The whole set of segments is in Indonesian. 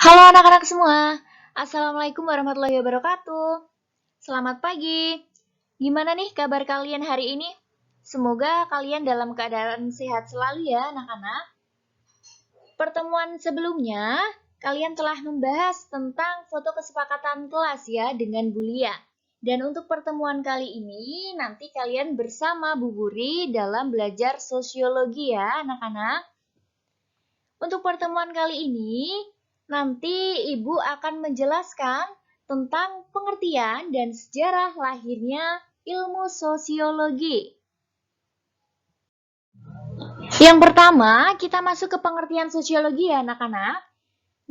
Halo anak-anak semua, Assalamualaikum warahmatullahi wabarakatuh. Selamat pagi. Gimana nih kabar kalian hari ini? Semoga kalian dalam keadaan sehat selalu ya anak-anak. Pertemuan sebelumnya, kalian telah membahas tentang foto kesepakatan kelas ya dengan Bu Lia. Dan untuk pertemuan kali ini, nanti kalian bersama Bu Guri dalam belajar sosiologi ya anak-anak. Untuk pertemuan kali ini, nanti Ibu akan menjelaskan tentang pengertian dan sejarah lahirnya ilmu sosiologi. Yang pertama, kita masuk ke pengertian sosiologi ya anak-anak.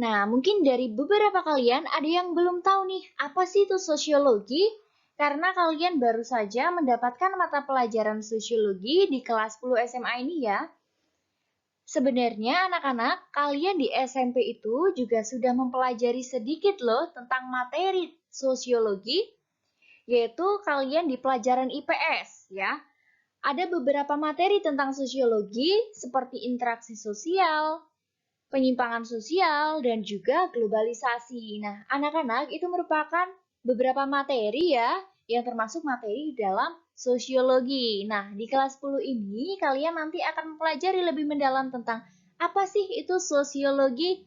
Nah, mungkin dari beberapa kalian ada yang belum tahu nih, apa sih itu sosiologi? Karena kalian baru saja mendapatkan mata pelajaran sosiologi di kelas 10 SMA ini ya. Sebenarnya anak-anak, kalian di SMP itu juga sudah mempelajari sedikit loh tentang materi sosiologi, yaitu kalian di pelajaran IPS ya. Ada beberapa materi tentang sosiologi seperti interaksi sosial, penyimpangan sosial, dan juga globalisasi. Nah, anak-anak itu merupakan beberapa materi ya, yang termasuk materi dalam sosiologi. Nah, di kelas 10 ini kalian nanti akan mempelajari lebih mendalam tentang apa sih itu sosiologi.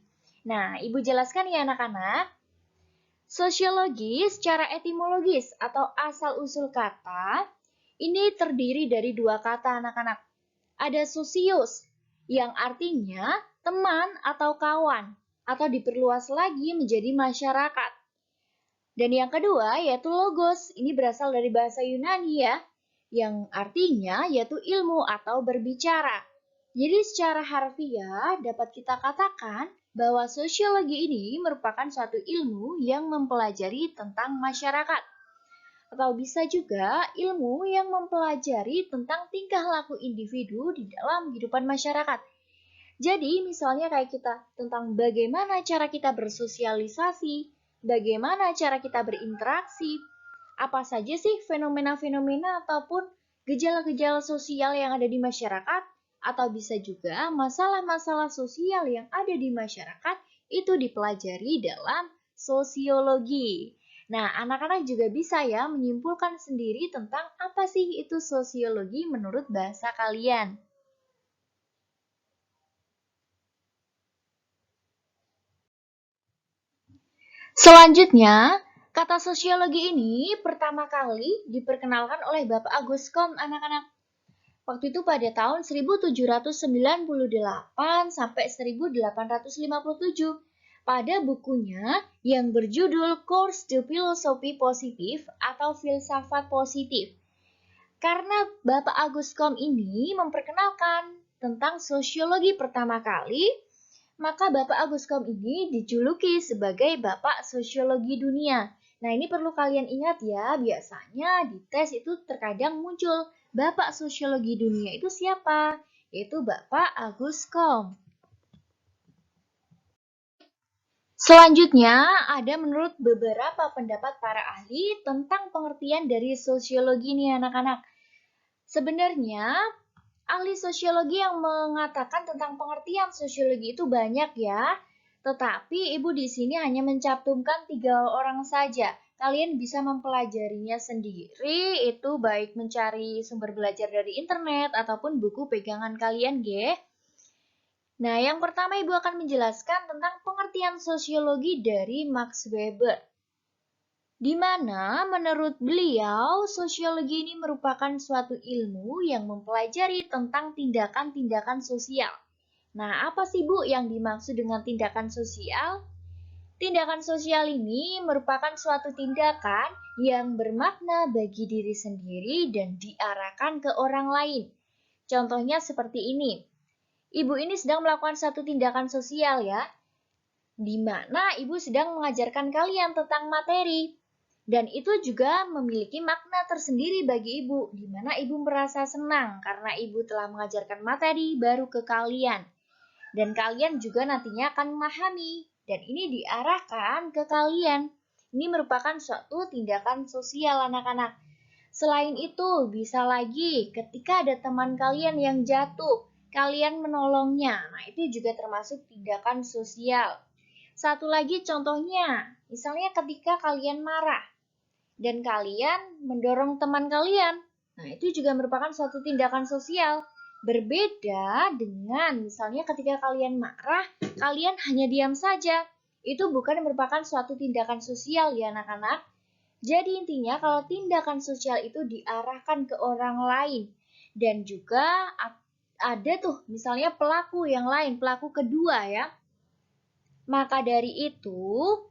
Nah, Ibu jelaskan ya anak-anak. Sosiologi secara etimologis atau asal-usul kata, ini terdiri dari dua kata anak-anak. Ada sosius, yang artinya teman atau kawan, atau diperluas lagi menjadi masyarakat. Dan yang kedua yaitu logos, ini berasal dari bahasa Yunani ya, yang artinya yaitu ilmu atau berbicara. Jadi secara harfiah dapat kita katakan bahwa sosiologi ini merupakan suatu ilmu yang mempelajari tentang masyarakat. Atau bisa juga ilmu yang mempelajari tentang tingkah laku individu di dalam kehidupan masyarakat. Jadi misalnya kayak kita tentang bagaimana cara kita bersosialisasi, bagaimana cara kita berinteraksi, apa saja sih fenomena-fenomena ataupun gejala-gejala sosial yang ada di masyarakat, atau bisa juga masalah-masalah sosial yang ada di masyarakat itu dipelajari dalam sosiologi. Nah, anak-anak juga bisa ya menyimpulkan sendiri tentang apa sih itu sosiologi menurut bahasa kalian. Selanjutnya, kata sosiologi ini pertama kali diperkenalkan oleh Bapak Agus Kom, anak-anak. Waktu itu pada tahun 1798 sampai 1857 pada bukunya yang berjudul Cours de Philosophie Positif atau Filsafat Positif. Karena Bapak Agus Kom ini memperkenalkan tentang sosiologi pertama kali, maka Bapak Agus Kom ini dijuluki sebagai Bapak Sosiologi Dunia. Nah, ini perlu kalian ingat ya, biasanya di tes itu terkadang muncul Bapak Sosiologi Dunia itu siapa? Yaitu Bapak Agus Kom. Selanjutnya, ada menurut beberapa pendapat para ahli tentang pengertian dari sosiologi nih anak-anak. Sebenarnya, ahli sosiologi yang mengatakan tentang pengertian sosiologi itu banyak ya. Tetapi Ibu di sini hanya mencantumkan 3 orang saja. Kalian bisa mempelajarinya sendiri, itu baik mencari sumber belajar dari internet ataupun buku pegangan kalian, G. Nah, yang pertama Ibu akan menjelaskan tentang pengertian sosiologi dari Max Weber. Di mana menurut beliau sosiologi ini merupakan suatu ilmu yang mempelajari tentang tindakan-tindakan sosial. Nah, apa sih Bu yang dimaksud dengan tindakan sosial? Tindakan sosial ini merupakan suatu tindakan yang bermakna bagi diri sendiri dan diarahkan ke orang lain. Contohnya seperti ini. Ibu ini sedang melakukan satu tindakan sosial ya, di mana Ibu sedang mengajarkan kalian tentang materi. Dan itu juga memiliki makna tersendiri bagi Ibu, di mana Ibu merasa senang karena Ibu telah mengajarkan materi baru ke kalian. Dan kalian juga nantinya akan memahami, dan ini diarahkan ke kalian. Ini merupakan suatu tindakan sosial anak-anak. Selain itu, bisa lagi ketika ada teman kalian yang jatuh, kalian menolongnya. Nah, itu juga termasuk tindakan sosial. Satu lagi contohnya, misalnya ketika kalian marah dan kalian mendorong teman kalian. Nah, itu juga merupakan suatu tindakan sosial. Berbeda dengan misalnya ketika kalian marah, kalian hanya diam saja. Itu bukan merupakan suatu tindakan sosial ya anak-anak. Jadi intinya kalau tindakan sosial itu diarahkan ke orang lain. Dan juga ada tuh misalnya pelaku yang lain, pelaku kedua ya. Maka dari itu,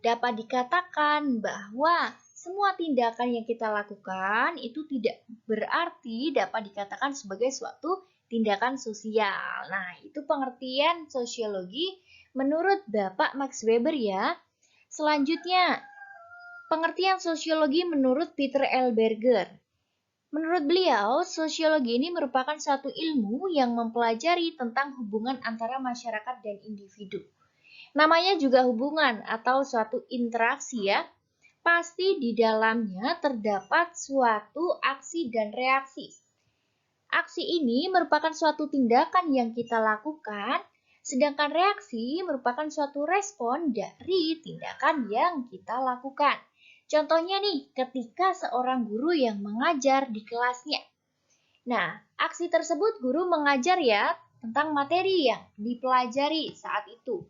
dapat dikatakan bahwa semua tindakan yang kita lakukan itu tidak berarti dapat dikatakan sebagai suatu tindakan sosial. Nah, itu pengertian sosiologi menurut Bapak Max Weber ya. Selanjutnya, pengertian sosiologi menurut Peter L. Berger. Menurut beliau, sosiologi ini merupakan suatu ilmu yang mempelajari tentang hubungan antara masyarakat dan individu. Namanya juga hubungan atau suatu interaksi ya. Pasti di dalamnya terdapat suatu aksi dan reaksi. Aksi ini merupakan suatu tindakan yang kita lakukan, sedangkan reaksi merupakan suatu respon dari tindakan yang kita lakukan. Contohnya nih, ketika seorang guru yang mengajar di kelasnya. Nah, aksi tersebut guru mengajar ya tentang materi yang dipelajari saat itu.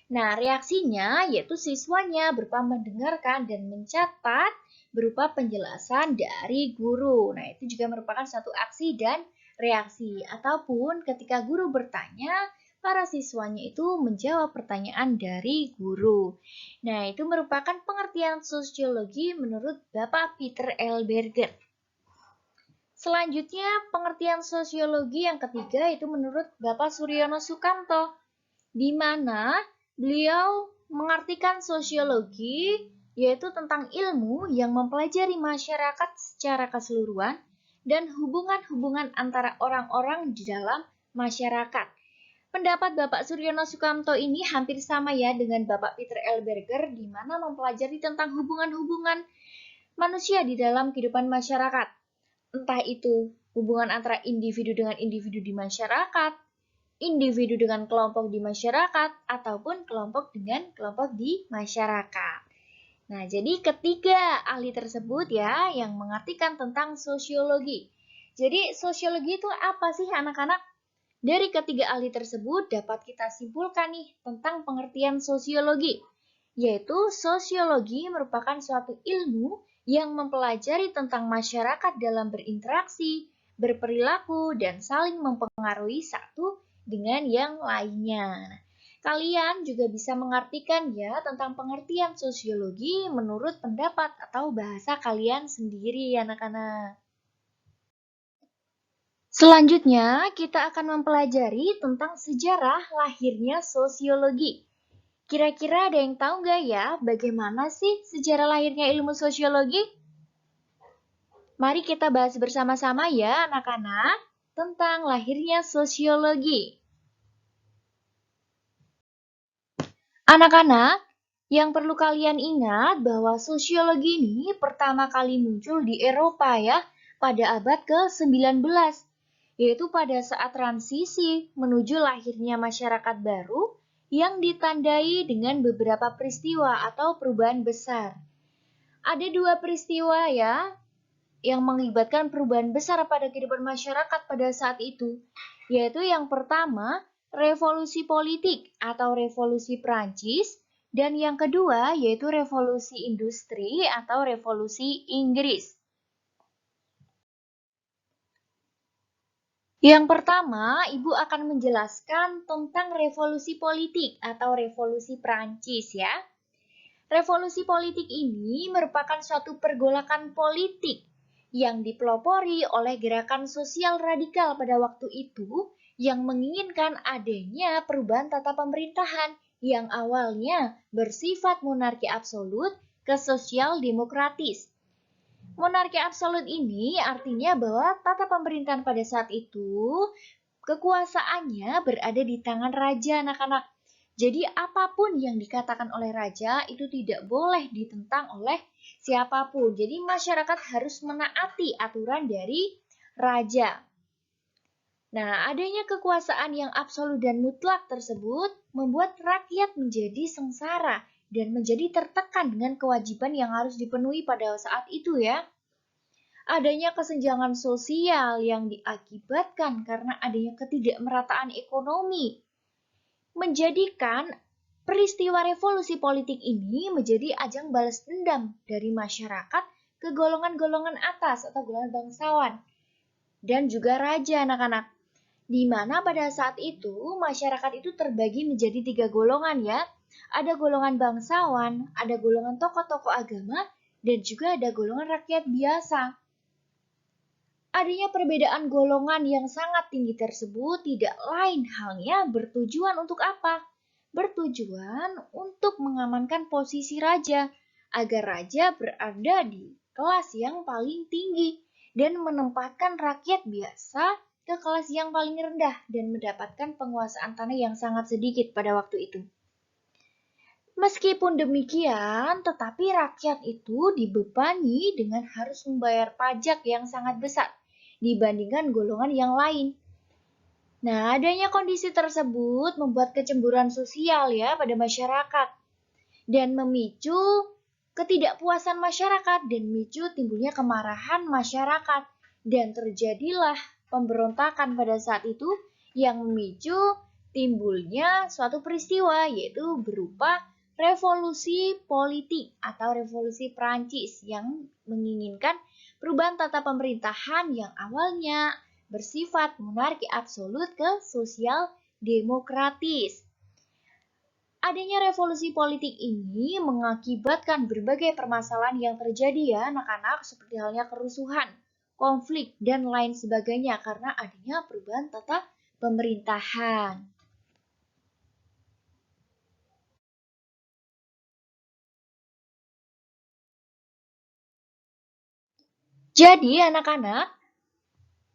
Nah, reaksinya yaitu siswanya berupa mendengarkan dan mencatat berupa penjelasan dari guru. Nah, itu juga merupakan satu aksi dan reaksi. Ataupun ketika guru bertanya, para siswanya itu menjawab pertanyaan dari guru. Nah, itu merupakan pengertian sosiologi menurut Bapak Peter L. Berger. Selanjutnya, pengertian sosiologi yang ketiga itu menurut Bapak Suryono Sukamto, di mana beliau mengartikan sosiologi yaitu tentang ilmu yang mempelajari masyarakat secara keseluruhan dan hubungan-hubungan antara orang-orang di dalam masyarakat. Pendapat Bapak Suryono Sukamto ini hampir sama ya dengan Bapak Peter L. Berger, di mana mempelajari tentang hubungan-hubungan manusia di dalam kehidupan masyarakat. Entah itu hubungan antara individu dengan individu di masyarakat, individu dengan kelompok di masyarakat, ataupun kelompok dengan kelompok di masyarakat. Nah, jadi ketiga ahli tersebut ya yang mengartikan tentang sosiologi. Jadi sosiologi itu apa sih anak-anak? Dari ketiga ahli tersebut dapat kita simpulkan nih tentang pengertian sosiologi, yaitu sosiologi merupakan suatu ilmu yang mempelajari tentang masyarakat dalam berinteraksi, berperilaku, dan saling mempengaruhi satu dengan yang lainnya. Kalian juga bisa mengartikan ya tentang pengertian sosiologi menurut pendapat atau bahasa kalian sendiri anak-anak. Selanjutnya, kita akan mempelajari tentang sejarah lahirnya sosiologi. Kira-kira ada yang tahu nggak ya bagaimana sih sejarah lahirnya ilmu sosiologi? Mari kita bahas bersama-sama ya anak-anak tentang lahirnya sosiologi. Anak-anak, yang perlu kalian ingat bahwa sosiologi ini pertama kali muncul di Eropa ya pada abad ke-19, yaitu pada saat transisi menuju lahirnya masyarakat baru yang ditandai dengan beberapa peristiwa atau perubahan besar. Ada dua peristiwa ya yang mengakibatkan perubahan besar pada kehidupan masyarakat pada saat itu, yaitu yang pertama, revolusi politik atau revolusi Prancis, dan yang kedua yaitu revolusi industri atau revolusi Inggris. Yang pertama, Ibu akan menjelaskan tentang revolusi politik atau revolusi Prancis ya. Revolusi politik ini merupakan suatu pergolakan politik yang dipelopori oleh gerakan sosial radikal pada waktu itu yang menginginkan adanya perubahan tata pemerintahan yang awalnya bersifat monarki absolut ke sosial demokratis. Monarki absolut ini artinya bahwa tata pemerintahan pada saat itu kekuasaannya berada di tangan raja anak-anak. Jadi apapun yang dikatakan oleh raja itu tidak boleh ditentang oleh siapapun. Jadi masyarakat harus menaati aturan dari raja. Nah, adanya kekuasaan yang absolut dan mutlak tersebut membuat rakyat menjadi sengsara dan menjadi tertekan dengan kewajiban yang harus dipenuhi pada saat itu ya. Adanya kesenjangan sosial yang diakibatkan karena adanya ketidakmerataan ekonomi menjadikan peristiwa revolusi politik ini menjadi ajang balas dendam dari masyarakat ke golongan-golongan atas atau golongan bangsawan dan juga raja anak-anak. Di mana pada saat itu masyarakat itu terbagi menjadi 3 golongan ya. Ada golongan bangsawan, ada golongan tokoh-tokoh agama, dan juga ada golongan rakyat biasa. Adanya perbedaan golongan yang sangat tinggi tersebut tidak lain halnya bertujuan untuk apa? Bertujuan untuk mengamankan posisi raja, agar raja berada di kelas yang paling tinggi dan menempatkan rakyat biasa ke kelas yang paling rendah dan mendapatkan penguasaan tanah yang sangat sedikit pada waktu itu. Meskipun demikian, tetapi rakyat itu dibebani dengan harus membayar pajak yang sangat besar dibandingkan golongan yang lain. Nah, adanya kondisi tersebut membuat kecemburuan sosial ya pada masyarakat dan memicu ketidakpuasan masyarakat dan memicu timbulnya kemarahan masyarakat dan terjadilah pemberontakan pada saat itu yang memicu timbulnya suatu peristiwa yaitu berupa revolusi politik atau revolusi Prancis yang menginginkan perubahan tata pemerintahan yang awalnya bersifat monarki absolut ke sosial demokratis. Adanya revolusi politik ini mengakibatkan berbagai permasalahan yang terjadi ya anak-anak seperti halnya kerusuhan, konflik, dan lain sebagainya karena adanya perubahan tata pemerintahan. Jadi anak-anak,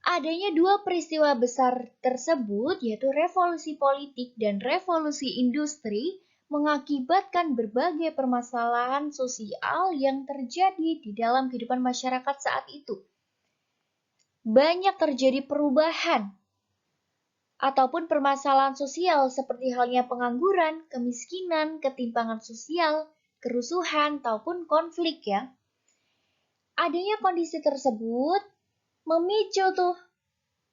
adanya dua peristiwa besar tersebut yaitu revolusi politik dan revolusi industri mengakibatkan berbagai permasalahan sosial yang terjadi di dalam kehidupan masyarakat saat itu. Banyak terjadi perubahan ataupun permasalahan sosial seperti halnya pengangguran, kemiskinan, ketimpangan sosial, kerusuhan, ataupun konflik ya. Adanya kondisi tersebut memicu tuh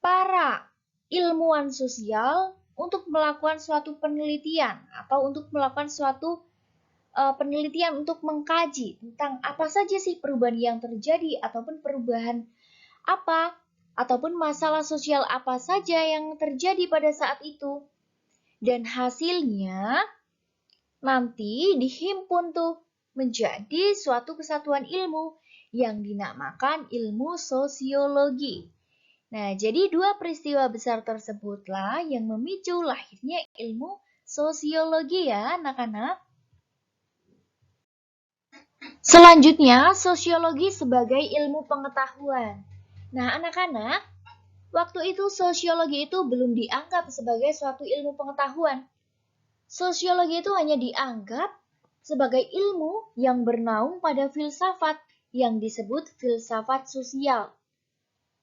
para ilmuwan sosial untuk melakukan suatu penelitian atau untuk melakukan suatu penelitian untuk mengkaji tentang apa saja sih perubahan yang terjadi ataupun perubahan apa ataupun masalah sosial apa saja yang terjadi pada saat itu. Dan hasilnya nanti dihimpun tuh menjadi suatu kesatuan ilmu yang dinamakan ilmu sosiologi. Nah, jadi dua peristiwa besar tersebutlah yang memicu lahirnya ilmu sosiologi ya anak-anak. Selanjutnya, sosiologi sebagai ilmu pengetahuan. Nah, anak-anak, waktu itu sosiologi itu belum dianggap sebagai suatu ilmu pengetahuan. Sosiologi itu hanya dianggap sebagai ilmu yang bernaung pada filsafat yang disebut filsafat sosial.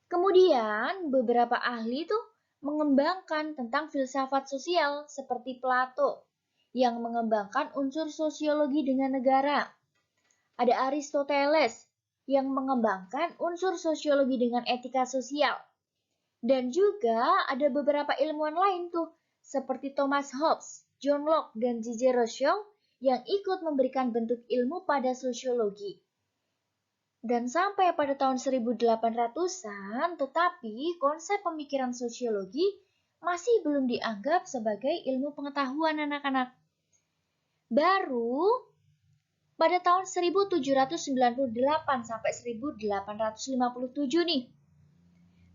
Kemudian beberapa ahli tuh mengembangkan tentang filsafat sosial seperti Plato yang mengembangkan unsur sosiologi dengan negara. Ada Aristoteles yang mengembangkan unsur sosiologi dengan etika sosial. Dan juga ada beberapa ilmuwan lain tuh seperti Thomas Hobbes, John Locke, dan J.J. Rousseau yang ikut memberikan bentuk ilmu pada sosiologi. Dan sampai pada tahun 1800-an, tetapi konsep pemikiran sosiologi masih belum dianggap sebagai ilmu pengetahuan anak-anak. Baru pada tahun 1798 sampai 1857 nih,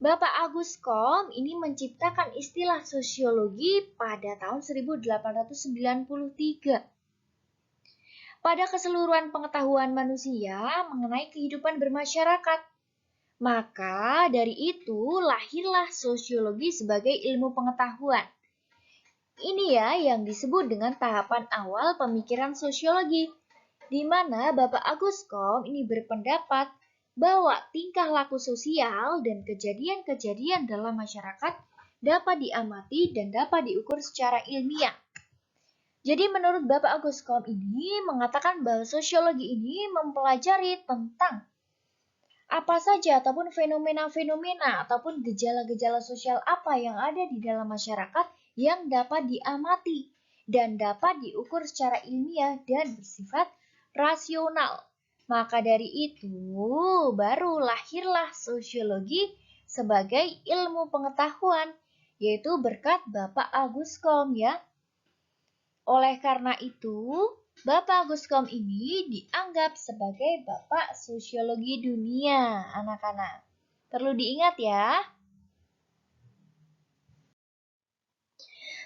Bapak Agus Kom ini menciptakan istilah sosiologi pada tahun 1893. Pada keseluruhan pengetahuan manusia mengenai kehidupan bermasyarakat. Maka dari itu lahirlah sosiologi sebagai ilmu pengetahuan. Ini ya yang disebut dengan tahapan awal pemikiran sosiologi, di mana Bapak Agus Kom ini berpendapat bahwa tingkah laku sosial dan kejadian-kejadian dalam masyarakat dapat diamati dan dapat diukur secara ilmiah. Jadi menurut Bapak Agus Kom ini mengatakan bahwa sosiologi ini mempelajari tentang apa saja ataupun fenomena-fenomena ataupun gejala-gejala sosial apa yang ada di dalam masyarakat yang dapat diamati dan dapat diukur secara ilmiah dan bersifat rasional. Maka dari itu, baru lahirlah sosiologi sebagai ilmu pengetahuan, yaitu berkat Bapak Agus Kom ya. Oleh karena itu, Bapak Agus Kom ini dianggap sebagai Bapak Sosiologi Dunia, anak-anak. Perlu diingat ya.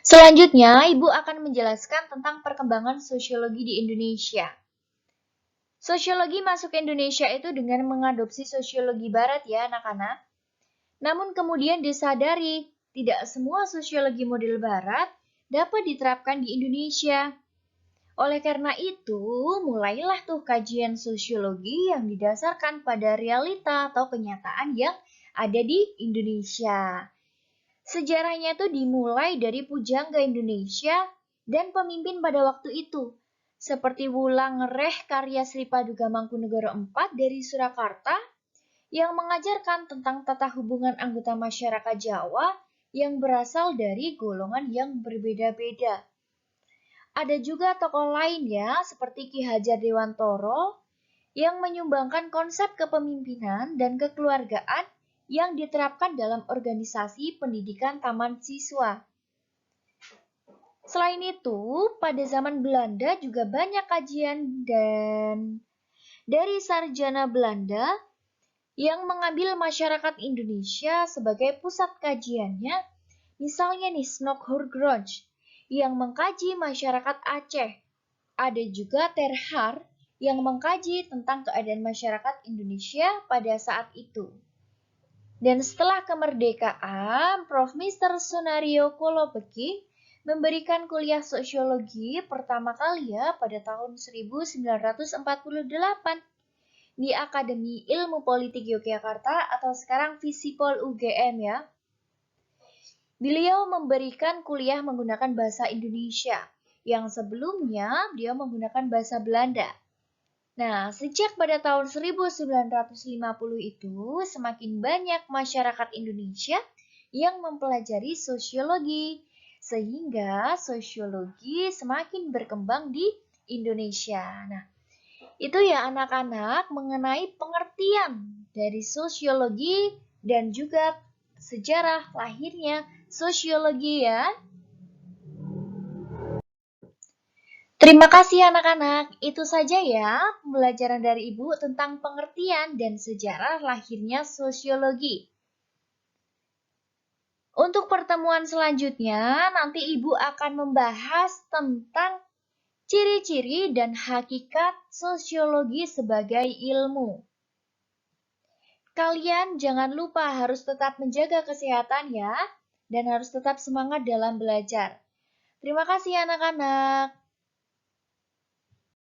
Selanjutnya, Ibu akan menjelaskan tentang perkembangan sosiologi di Indonesia. Sosiologi masuk ke Indonesia itu dengan mengadopsi sosiologi barat ya, anak-anak. Namun kemudian disadari, tidak semua sosiologi model barat dapat diterapkan di Indonesia. Oleh karena itu, mulailah tuh kajian sosiologi yang didasarkan pada realita atau kenyataan yang ada di Indonesia. Sejarahnya itu dimulai dari pujangga Indonesia dan pemimpin pada waktu itu, seperti Wulang Ngereh karya Sri Paduka Mangkunegoro IV dari Surakarta, yang mengajarkan tentang tata hubungan anggota masyarakat Jawa yang berasal dari golongan yang berbeda-beda. Ada juga tokoh lain ya, seperti Ki Hajar Dewantoro, yang menyumbangkan konsep kepemimpinan dan kekeluargaan yang diterapkan dalam organisasi pendidikan taman siswa. Selain itu, pada zaman Belanda juga banyak kajian dan dari sarjana Belanda yang mengambil masyarakat Indonesia sebagai pusat kajiannya, misalnya nih Snokhurgronj yang mengkaji masyarakat Aceh. Ada juga Terhar yang mengkaji tentang keadaan masyarakat Indonesia pada saat itu. Dan setelah kemerdekaan, Prof. Mr. Sunario Kolopeki memberikan kuliah sosiologi pertama kali ya pada tahun 1948 di Akademi Ilmu Politik Yogyakarta atau sekarang Visipol UGM ya. Beliau memberikan kuliah menggunakan bahasa Indonesia, yang sebelumnya beliau menggunakan bahasa Belanda. Nah, sejak pada tahun 1950 itu, semakin banyak masyarakat Indonesia yang mempelajari sosiologi, sehingga sosiologi semakin berkembang di Indonesia. Nah, itu ya anak-anak mengenai pengertian dari sosiologi dan juga sejarah lahirnya sosiologi ya. Terima kasih anak-anak, itu saja ya pembelajaran dari Ibu tentang pengertian dan sejarah lahirnya sosiologi. Untuk pertemuan selanjutnya, nanti Ibu akan membahas tentang ciri-ciri dan hakikat sosiologi sebagai ilmu. Kalian jangan lupa harus tetap menjaga kesehatan ya, dan harus tetap semangat dalam belajar. Terima kasih anak-anak.